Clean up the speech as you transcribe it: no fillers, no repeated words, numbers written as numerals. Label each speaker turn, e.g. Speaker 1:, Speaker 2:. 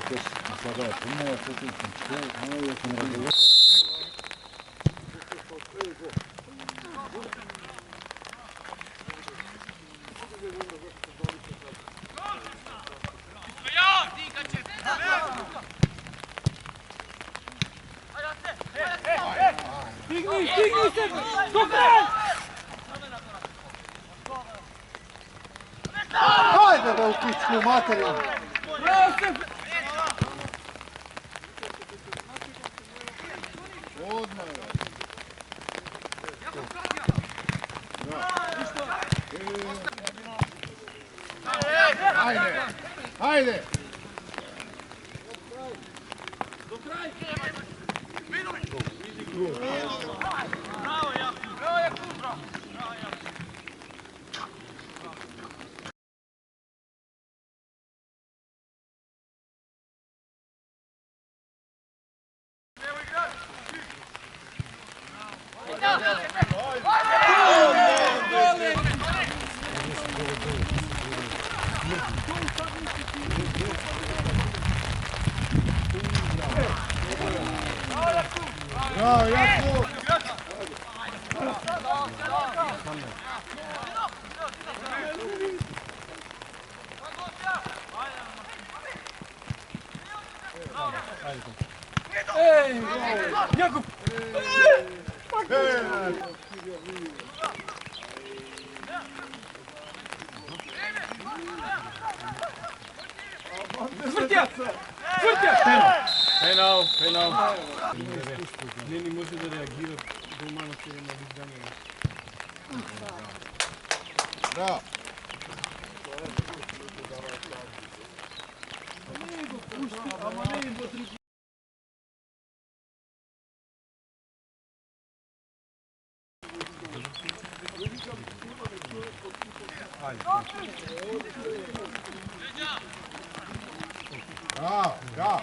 Speaker 1: Sada je puno, ja sam tu, ja sam razumio.
Speaker 2: Stigni se! Super!
Speaker 1: Hajde da u pičku materinu!
Speaker 2: Bravo se!
Speaker 1: Odmah je. Hajde! Hajde!
Speaker 2: Do kraja!
Speaker 3: Bravo, Jakub! Bravo, Jakub! Bravo, Jakub!
Speaker 1: Bravo, Jakub!
Speaker 2: Ej! Jakub! Vrtja! Vrtja!
Speaker 4: Penal, penal. Ne, ni može da reagira doma na cijeli na izdanje.
Speaker 1: Bravo! Bravo, bravo!